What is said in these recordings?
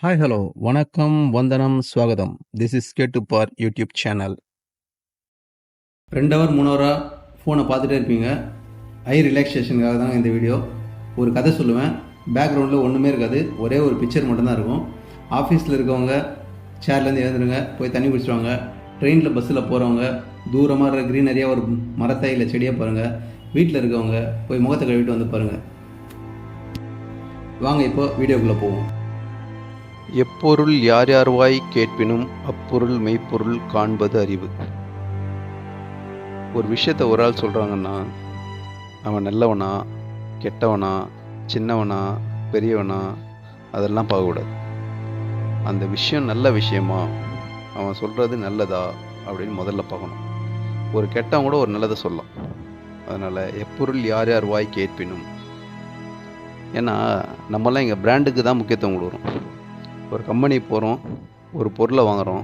Hi hello வணக்கம் வந்தனம் ஸ்வாகதம். This is கேட்டு பார் யூடியூப் சேனல். 2 ஹவர் 3 ஹவராக ஃபோனை பார்த்துட்டே இருப்பீங்க. ஐ ரிலாக்ஸேஷனுக்காக தாங்க இந்த வீடியோ. ஒரு கதை சொல்லுவேன். பேக்ரவுண்டில் ஒன்றுமே இருக்காது, ஒரே ஒரு பிக்சர் மட்டும்தான் இருக்கும். ஆஃபீஸில் இருக்கவங்க சேர்லேருந்து எழுந்துருங்க, போய் தண்ணி குடிச்சிடுவாங்க. ட்ரெயினில் பஸ்ஸில் போகிறவங்க தூரமாக இருக்கிற க்ரீனரியாக ஒரு மரத்தை இல்லை செடியாக பாருங்கள். வீட்டில் இருக்கவங்க போய் முகத்தை கழுவிட்டு வந்து பாருங்கள். வாங்க இப்போ வீடியோக்குள்ளே போவோம். எப்பொருள் யார் யார்வாய் கேட்பினும் அப்பொருள் மெய்ப்பொருள் காண்பது அறிவு. ஒரு விஷயத்த ஒரு ஆள் சொல்கிறாங்கன்னா அவன் நல்லவனா கெட்டவனா சின்னவனா பெரியவனா அதெல்லாம் பார்க்கக்கூடாது. அந்த விஷயம் நல்ல விஷயமா, அவன் சொல்கிறது நல்லதா அப்படின்னு முதல்ல பார்க்கணும். ஒரு கெட்டவன் கூட ஒரு நல்லதை சொல்லலாம். அதனால் எப்பொருள் யார் யார் வாய் கேட்பினும். ஏன்னா நம்மளாம் எங்கள் பிராண்டுக்கு தான் முக்கியத்துவம் கொடுக்குறோம். ஒரு கம்பெனி போகிறோம், ஒரு பொருளை வாங்குகிறோம்,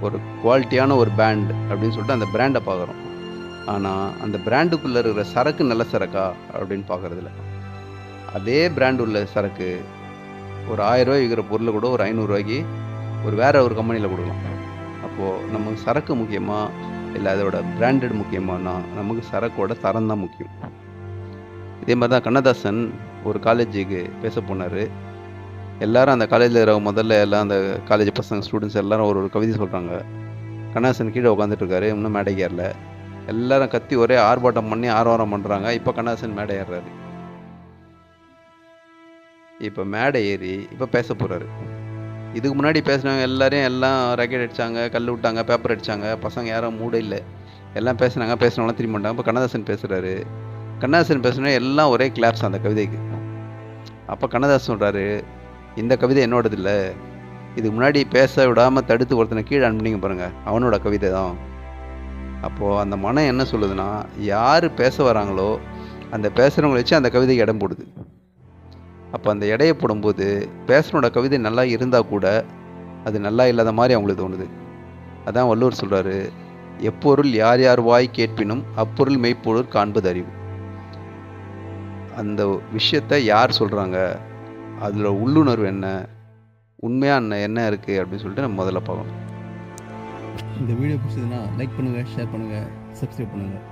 ஒரு குவாலிட்டியான ஒரு பிராண்ட் அப்படின்னு சொல்லிட்டு அந்த பிராண்டை பார்க்குறோம். ஆனால் அந்த பிராண்டுக்குள்ளே இருக்கிற சரக்கு நல்ல சரக்கா அப்படின்னு பார்க்குறதில்ல. அதே பிராண்டு உள்ள சரக்கு ஒரு 1000 ரூபாய் விற்கிற பொருளை கூட ஒரு 500 ரூபாய்க்கு வேறு ஒரு கம்பெனியில் கொடுக்கலாம். அப்போது நமக்கு சரக்கு முக்கியமா இல்லை அதோட பிராண்டட் முக்கியமானா நமக்கு சரக்கோட தரம் தான் முக்கியம். இதே மாதிரி தான் கண்ணதாசன் ஒரு காலேஜுக்கு பேச போனார். எல்லாரும் அந்த காலேஜில் இருக்கிற முதல்ல எல்லாம் அந்த காலேஜ் பசங்க ஸ்டூடெண்ட்ஸ் எல்லாரும் ஒரு கவிதை சொல்கிறாங்க. கண்ணதாசன் கீழே உட்காந்துட்டு இருக்காரு, இன்னும் மேடை ஏறல. எல்லாரும் கத்தி ஒரே ஆர்ப்பாட்டம் பண்ணி ஆர்வாரம் பண்ணுறாங்க. இப்போ கண்ணதாசன் மேடை ஏறுறாரு. இப்போ மேடை ஏறி இப்போ பேச போகிறாரு. இதுக்கு முன்னாடி பேசுனவங்க எல்லாம் ராக்கெட் அடித்தாங்க, கல் விட்டாங்க, பேப்பர் அடித்தாங்க. பசங்க யாரும் மூட இல்லை, எல்லாம் பேசுனவங்களாம் திரும்பி மாட்டாங்க. இப்போ கண்ணதாசன் பேசுகிறாரு. கண்ணதாசன் பேசுனா எல்லாம் ஒரே கிளாப்ஸ் அந்த கவிதைக்கு. அப்போ கண்ணதாசன் சொல்கிறாரு, இந்த கவிதை என்னோடது இல்லை, இதுக்கு முன்னாடி பேச விடாமல் தடுத்து ஒருத்தனை கீழே அனுப்புனீங்க பாருங்கள், அவனோட கவிதை தான். அப்போது அந்த மனம் என்ன சொல்லுதுன்னா, யார் பேச வராங்களோ அந்த பேசுகிறவங்களை வச்சு அந்த கவிதைக்கு இடம் போடுது. அப்போ அந்த இடையை போடும்போது பேசுகிறோட கவிதை நல்லா இருந்தால் கூட அது நல்லா இல்லாத மாதிரி அவங்களுக்கு தோணுது. அதான் வள்ளுவர் சொல்கிறாரு, எப்பொருள் யார் யார் வாய் கேட்பினும் அப்பொருள் மெய்ப்பொருள் காண்பது அறிவு. அந்த விஷயத்தை யார் சொல்கிறாங்க, அதில் உள்ளுணர்வு என்ன, உண்மையாக என்ன இருக்குது அப்படின்னு சொல்லிட்டு நம்ம முதல்ல பார்க்கணும். இந்த வீடியோ பிடிச்சதுன்னா லைக் பண்ணுங்கள், ஷேர் பண்ணுங்கள், சப்ஸ்கிரைப் பண்ணுங்கள்.